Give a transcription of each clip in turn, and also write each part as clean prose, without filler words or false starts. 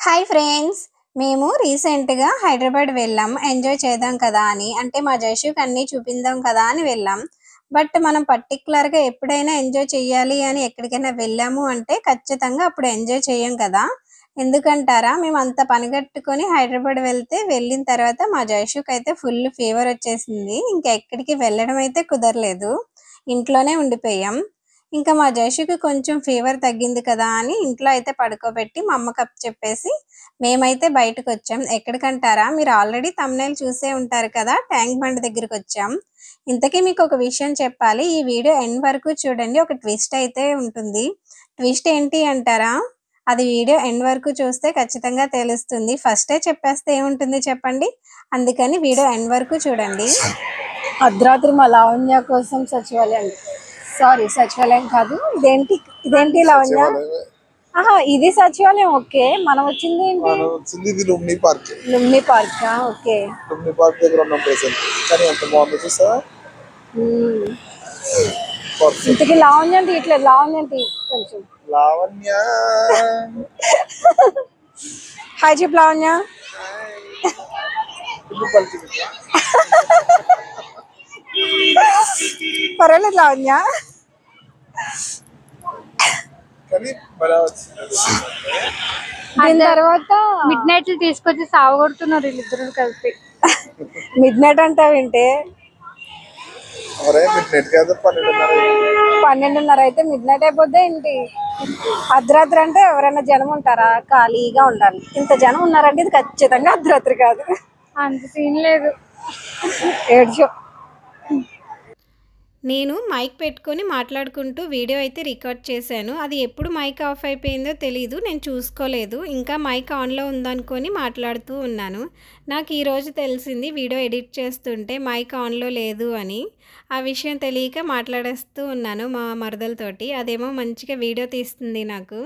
Hi friends, మేము రీసెంట్గా హైదరాబాద్ వెళ్ళాం. ఎంజాయ్ చేద్దాం కదా అని, అంటే మా జషుకి అన్నీ చూపిందాం కదా అని వెళ్ళాం. బట్ మనం పర్టికులర్గా ఎప్పుడైనా ఎంజాయ్ చేయాలి అని ఎక్కడికైనా వెళ్ళాము అంటే ఖచ్చితంగా అప్పుడు ఎంజాయ్ చేయం కదా. ఎందుకంటారా, మేము అంత పనిగట్టుకొని హైదరాబాద్ వెళ్ళిన తర్వాత మా జషుకి అయితే ఫుల్ ఫీవర్ వచ్చేసింది. ఇంకా ఎక్కడికి వెళ్ళడం అయితే కుదరలేదు, ఇంట్లోనే ఉండిపోయాం. ఇంకా మా జషుకి కొంచెం ఫీవర్ తగ్గింది కదా అని ఇంట్లో అయితే పడుకోబెట్టి మా అమ్మకి అప్పచెప్పేసి మేమైతే బయటకు వచ్చాం. ఎక్కడికంటారా, మీరు ఆల్రెడీ థంబ్నెయిల్ చూసే ఉంటారు కదా, ట్యాంక్ బండ్ దగ్గరికి వచ్చాం. ఇంతకీ మీకు ఒక విషయం చెప్పాలి, ఈ వీడియో ఎండ్ వరకు చూడండి. ఒక ట్విస్ట్ అయితే ఉంటుంది. ట్విస్ట్ ఏంటి అంటారా, అది వీడియో ఎండ్ వరకు చూస్తే ఖచ్చితంగా తెలుస్తుంది. ఫస్టే చెప్పేస్తే ఏముంటుంది చెప్పండి, అందుకని వీడియో ఎండ్ వరకు చూడండి. అర్ధరాత్రి మా లావణ్య కోసం సచివాలయం కాదు, ఇదేంటి లావణ్య? ఇది సచివాలయం. ఓకే, మనం వచ్చింది ఏంటి? Lumbini park. Lumbini park. Okay, Lumbini park దగ్గర ఉన్నాం ప్రెసెంట్. కానీ ఎంత బాగుందో చూసావా? ఇంతకీ లావణ్య అంటే ఇట్లా లావణ్య అంటే కొంచెం లావణ్య హాయ్ చెప్పు లావణ్య. పర్వాలేదు లావణ్య. దీని తర్వాత మిడ్ నైట్ తీసుకొచ్చి సావగొడుతున్నారు వీళ్ళిద్దరు కలిసి. Mid night అంటావేంటే? 12:30 అయితే మిడ్ నైట్ అయిపోద్ది ఏంటి? అర్ధరాత్రి అంటే ఎవరైనా జనం ఉంటారా? ఖాళీగా ఉండాలి. ఇంత జనం ఉన్నారంటే ఇది ఖచ్చితంగా అర్ధరాత్రి కాదు. అంత సీన్ లేదు. ఏడ్చో. నేను మైక్ పెట్టుకొని మాట్లాడుకుంటూ వీడియో అయితే రికార్డ్ చేశాను. అది ఎప్పుడు మైక్ ఆఫ్ అయిపోయిందో తెలీదు, నేను చూసుకోలేదు. ఇంకా మైక్ ఆన్లో ఉందనుకొని మాట్లాడుతూ ఉన్నాను. నాకు ఈరోజు తెలిసింది వీడియో ఎడిట్ చేస్తుంటే మైక్ ఆన్లో లేదు అని. ఆ విషయం తెలియక మాట్లాడేస్తూ ఉన్నాను మా మరదలతోటి. అదేమో మంచిగా వీడియో తీస్తుంది నాకు.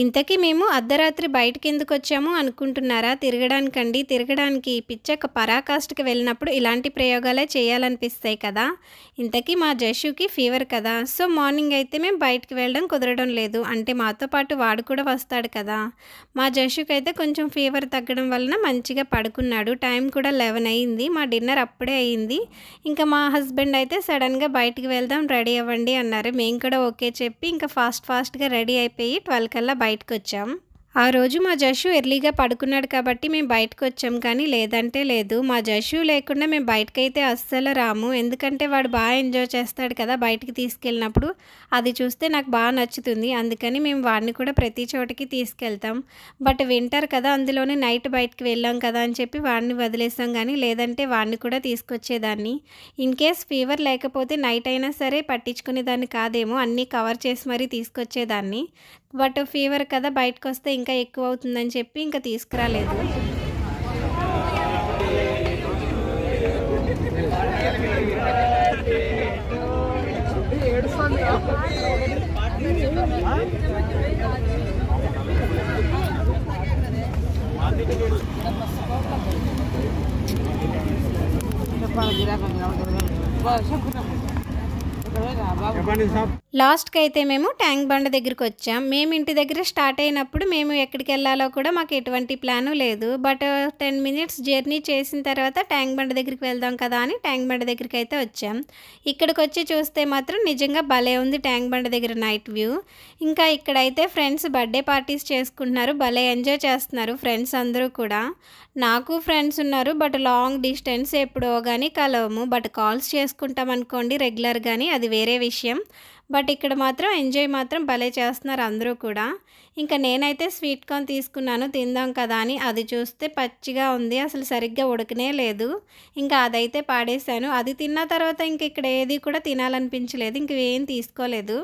ఇంతకీ మేము అర్ధరాత్రి బయటకి ఎందుకు వచ్చాము అనుకుంటున్నారా? తిరగడానికండి. తిరగడానికి పిచ్చక పరాకాష్ఠకి వెళ్ళినప్పుడు ఇలాంటి ప్రయోగాలే చేయాలనిపిస్తాయి కదా. ఇంతకీ మా జషుకి ఫీవర్ కదా, సో మార్నింగ్ అయితే మేము బయటకు వెళ్ళడం కుదరడం లేదు. అంటే మాతో పాటు వాడు కూడా వస్తాడు కదా. మా జషుకి అయితే కొంచెం ఫీవర్ తగ్గడం వలన మంచిగా పడుకున్నాడు. టైం కూడా 11 అయింది. మా డిన్నర్ అప్పుడే అయింది. ఇంకా మా హస్బెండ్ అయితే సడన్గా బయటికి వెళ్దాం, రెడీ అవ్వండి అన్నారు. మేము కూడా ఓకే చెప్పి ఇంకా ఫాస్ట్గా రెడీ అయిపోయి 12 కల్లా బయటకు వచ్చాం. ఆ రోజు మా జషు ఎర్లీగా పడుకున్నాడు కాబట్టి మేము బయటకు వచ్చాం, కానీ లేదంటే లేదు. మా జషు లేకుండా మేము బయటకైతే అస్సలు రాము. ఎందుకంటే వాడు బాగా ఎంజాయ్ చేస్తాడు కదా బయటికి తీసుకెళ్ళినప్పుడు. అది చూస్తే నాకు బాగా నచ్చుతుంది. అందుకని మేము వాడిని కూడా ప్రతి చోటికి తీసుకెళ్తాం. బట్ వింటర్ కదా, అందులోనే నైట్ బయటకు వెళ్ళాం కదా అని చెప్పి వాడిని వదిలేసాం. కానీ లేదంటే వాడిని కూడా తీసుకొచ్చేదాన్ని. ఇన్ కేస్ ఫీవర్ లేకపోతే నైట్ అయినా సరే పట్టించుకునేదాన్ని కాదేమో, అన్నీ కవర్ చేసి మరీ తీసుకొచ్చేదాన్ని. బట్ ఫీవర్ కదా, బయటకు వస్తే ఇంకా ఎక్కువ అవుతుందని చెప్పి ఇంకా తీసుకురాలేదు. లాస్ట్కి అయితే మేము ట్యాంక్ బండ్ దగ్గరికి వచ్చాం. మేము ఇంటి దగ్గర స్టార్ట్ అయినప్పుడు మేము ఎక్కడికి వెళ్ళాలో కూడా మాకు ఎటువంటి ప్లాను లేదు. బట్ 10 మినిట్స్ జర్నీ చేసిన తర్వాత ట్యాంక్ బండ్ దగ్గరికి వెళ్దాం కదా అని ట్యాంక్ బండ్ దగ్గరికి అయితే వచ్చాం. ఇక్కడికి వచ్చి చూస్తే మాత్రం నిజంగా భలే ఉంది ట్యాంక్ బండ్ దగ్గర నైట్ వ్యూ. ఇంకా ఇక్కడైతే ఫ్రెండ్స్ బర్త్డే పార్టీస్ చేసుకుంటున్నారు, భలే ఎంజాయ్ చేస్తున్నారు ఫ్రెండ్స్ అందరూ కూడా. నాకు ఫ్రెండ్స్ ఉన్నారు, బట్ లాంగ్ డిస్టెన్స్ ఎప్పుడో కానీ కలవము. బట్ కాల్స్ చేసుకుంటాం అనుకోండి రెగ్యులర్ కానీ, అది వేరే విషయం. బట్ ఇక్కడ మాత్రం ఎంజాయ్ మాత్రం భలే చేస్తున్నారు అందరూ కూడా. ఇంకా నేనైతే స్వీట్ కార్న్ తీసుకున్నాను తిందాం కదా అని. అది చూస్తే పచ్చిగా ఉంది, అసలు సరిగ్గా ఉడకనే లేదు. ఇంకా అదైతే పాడేశాను. అది తిన్న తర్వాత ఇంక ఇక్కడ ఏది కూడా తినాలనిపించలేదు, ఇంక ఏం తీసుకోలేదు.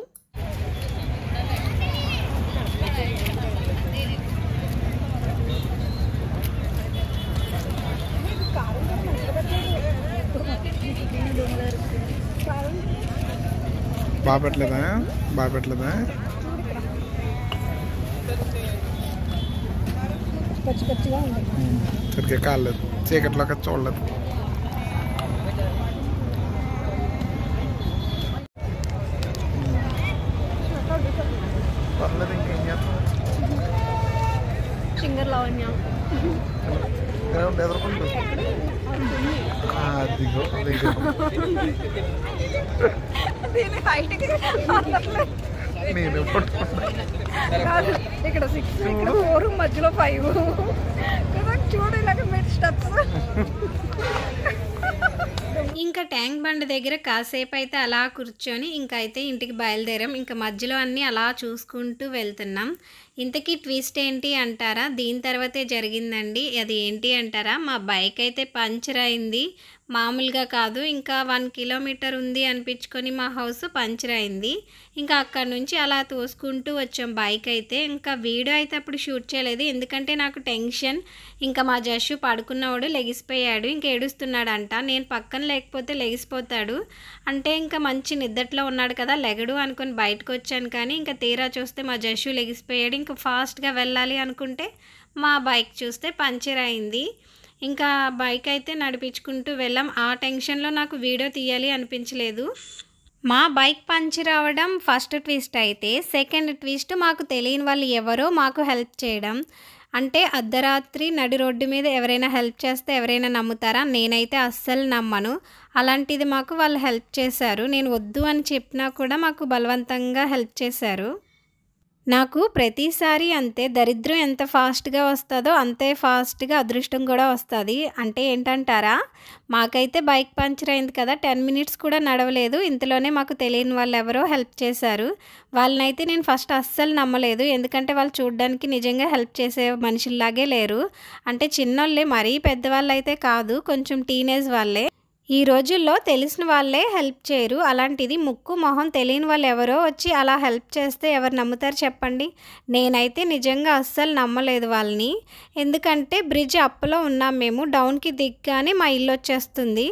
బాగా పెట్టలేదా? సరిగ్గా కాలేదు, చీకట్లోకి చూడలేదు. పర్లేదు, ఇంకేం చేస్తాం. సింగర్ లావణ్య. దీని హైట్కి కాదు, ఇక్కడ 6, ఇక్కడ 4, మధ్యలో 5 కదా. చూడు ఇలాగ మీరు స్టెప్స్. ఇంకా ట్యాంక్ బండ్ దగ్గర కాసేపు అయితే అలా కూర్చొని ఇంకా అయితే ఇంటికి బయలుదేరాం. ఇంకా మధ్యలో అన్నీ అలా చూసుకుంటూ వెళ్తున్నాం. ఇంతకీ ట్విస్ట్ ఏంటి అంటారా? దీని తర్వాతే జరిగిందండి. అది ఏంటి అంటారా? మా బైక్ అయితే పంచర్ అయింది. మామూలుగా కాదు, ఇంకా 1 కిలోమీటర్ ఉంది అనిపించుకొని మా హౌస్ పంచర్ అయింది. ఇంకా అక్కడ నుంచి అలా తోసుకుంటూ వచ్చాం బైక్ అయితే. ఇంకా వీడియో అయితే అప్పుడు షూట్ చేయలేదు, ఎందుకంటే నాకు టెన్షన్. ఇంకా మా జస్సు పడుకున్నవాడు లెగిసిపోయాడు, ఇంకా ఏడుస్తున్నాడంట. నేను పక్కన లేకపోతే లెగిసిపోతాడు అంటే ఇంకా మంచి నిద్దట్లో ఉన్నాడు కదా, లెగడు అనుకొని బయటకు వచ్చాను. కానీ ఇంకా తీరా చూస్తే మా జస్సు లెగిసిపోయాడు. ఇంకా ఫాస్ట్గా వెళ్ళాలి అనుకుంటే మా బైక్ చూస్తే పంచర్ అయింది. ఇంకా బైక్ అయితే నడిపించుకుంటూ వెళ్ళాం. ఆ టెన్షన్లో నాకు వీడియో తీయాలి అనిపించలేదు. మా బైక్ పంచర్ అవ్వడం ఫస్ట్ ట్విస్ట్ అయితే, సెకండ్ ట్విస్ట్ మాకు తెలియని వాళ్ళు ఎవరో మాకు హెల్ప్ చేయడం. అంటే అర్ధరాత్రి నడి రోడ్డు మీద ఎవరైనా హెల్ప్ చేస్తే ఎవరైనా నమ్ముతారా? నేనైతే అస్సలు నమ్మను. అలాంటిది మాకు వాళ్ళు హెల్ప్ చేశారు. నేను వద్దు అని చెప్పినా కూడా మాకు బలవంతంగా హెల్ప్ చేశారు. నాకు ప్రతిసారి అంతే, దరిద్రం ఎంత ఫాస్ట్గా వస్తుందో అంతే ఫాస్ట్గా అదృష్టం కూడా వస్తుంది. అంటే ఏంటంటారా? మాకైతే బైక్ పంచర్ అయింది కదా, 10 మినిట్స్ కూడా నడవలేదు. ఇంతలోనే మాకు తెలియని వాళ్ళు ఎవరో హెల్ప్ చేశారు. వాళ్ళనైతే నేను ఫస్ట్ అస్సలు నమ్మలేదు, ఎందుకంటే వాళ్ళు చూడడానికి నిజంగా హెల్ప్ చేసే మనుషుల్లాగే లేరు. అంటే చిన్నోళ్ళే, మరీ పెద్దవాళ్ళు అయితే కాదు, కొంచెం టీనేజ్ వాళ్ళే. ఈ రోజుల్లో తెలిసిన వాళ్ళే హెల్ప్ చేయరు, అలాంటిది ముక్కు మొహం తెలియని వాళ్ళు ఎవరో వచ్చి అలా హెల్ప్ చేస్తే ఎవరు నమ్ముతారు చెప్పండి? నేనైతే నిజంగా అస్సలు నమ్మలేదు వాళ్ళని. ఎందుకంటే బ్రిడ్జ్ అప్లో ఉన్నాం మేము, డౌన్కి దిగ్గానే మా ఇల్లు వచ్చేస్తుంది.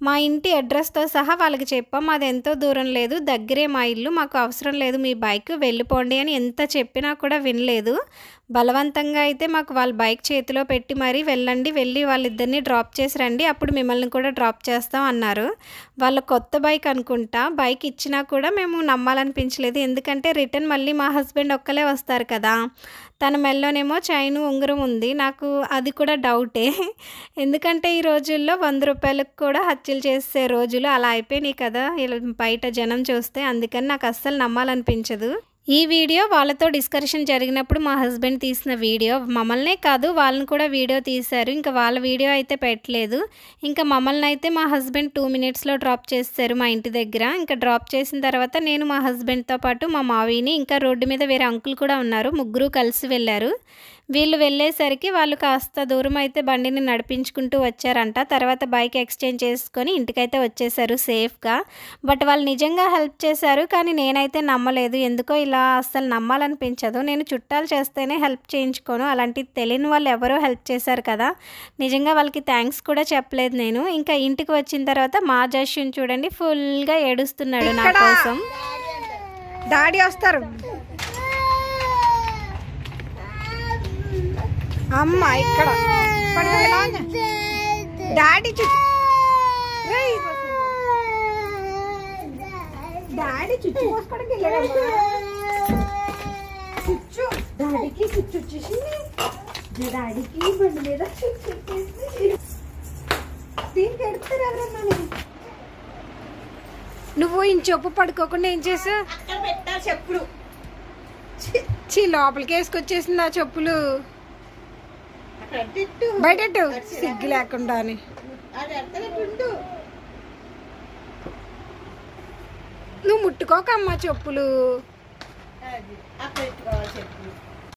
మా ఇంటి అడ్రస్తో సహా వాళ్ళకి చెప్పాం, అది ఎంతో దూరం లేదు, దగ్గరే మా ఇల్లు, మాకు అవసరం లేదు మీ బైక్, వెళ్ళిపోండి అని ఎంత చెప్పినా కూడా వినలేదు. బలవంతంగా అయితే మాకు వాళ్ళ బైక్ చేతిలో పెట్టి మరీ వెళ్ళండి, వెళ్ళి వాళ్ళిద్దరిని డ్రాప్ చేసి రండి, అప్పుడు మిమ్మల్ని కూడా డ్రాప్ చేస్తాం అన్నారు. వాళ్ళ కొత్త బైక్ అనుకుంటా, బైక్ ఇచ్చినా కూడా మేము నమ్మాలనిపించలేదు. ఎందుకంటే రిటర్న్ మళ్ళీ మా హస్బెండ్ ఒక్కలే వస్తారు కదా, తన మెల్లోనేమో చైను ఉంగరం ఉంది. నాకు అది కూడా డౌటే, ఎందుకంటే ఈ రోజుల్లో 100 రూపాయలకు కూడా హత్యలు చేసే రోజులు అలా అయిపోయినాయి కదా బయట జనం చూస్తే. అందుకని నాకు అస్సలు నమ్మాలనిపించదు. ఈ వీడియో వాళ్ళతో డిస్కషన్ జరిగినప్పుడు మా హస్బెండ్ తీసిన వీడియో. మమ్మల్నే కాదు వాళ్ళని కూడా వీడియో తీశారు. ఇంకా వాళ్ళ వీడియో అయితే పెట్టలేదు. ఇంకా మమ్మల్ని అయితే మా హస్బెండ్ 2 మినిట్స్లో డ్రాప్ చేస్తారు మా ఇంటి దగ్గర. ఇంకా డ్రాప్ చేసిన తర్వాత నేను మా హస్బెండ్తో పాటు మా మావిని, ఇంకా రోడ్డు మీద వేరే అంకుల్ కూడా ఉన్నారు, ముగ్గురు కలిసి వెళ్ళారు. వీళ్ళు వెళ్ళేసరికి వాళ్ళు కాస్త దూరం అయితే బండిని నడిపించుకుంటూ వచ్చారంట. తర్వాత బైక్ ఎక్స్చేంజ్ చేసుకొని ఇంటికైతే వచ్చేసారు సేఫ్గా. బట్ వాళ్ళు నిజంగా హెల్ప్ చేశారు, కానీ నేనైతే నమ్మలేదు. ఎందుకో ఇలా అస్సలు నమ్మాలనిపించదు. నేను చుట్టాలు చేస్తేనే హెల్ప్ చేయించుకోను, అలాంటిది తెలియని వాళ్ళు ఎవరో హెల్ప్ చేశారు కదా, నిజంగా వాళ్ళకి థ్యాంక్స్ కూడా చెప్పలేదు నేను. ఇంకా ఇంటికి వచ్చిన తర్వాత మా జస్సుని చూడండి, ఫుల్గా ఏడుస్తున్నాడు నా కోసం. డాడీ వస్తారు, అమ్మ ఇక్కడ డాడీ డాడీ చుచ్చు పోసుకోవడానికి వెళ్ళాడు. చుచ్చు డాడీకి చుచ్చు వచ్చేసింది, డాడీకి బండి మీద చుచ్చు వచ్చేసి దీనికి ఎడతారు ఎవరన్నా. నువ్వు ఇంచొప్పు పడుకోకుండా ఏం చేసా చెప్పులు లోపలికి వేసుకొచ్చేసింది ఆ చెప్పులు, బయటట్టు సిగ్గు లేకుండా అని. నువ్వు ముట్టుకోకమ్మా చెప్పులు.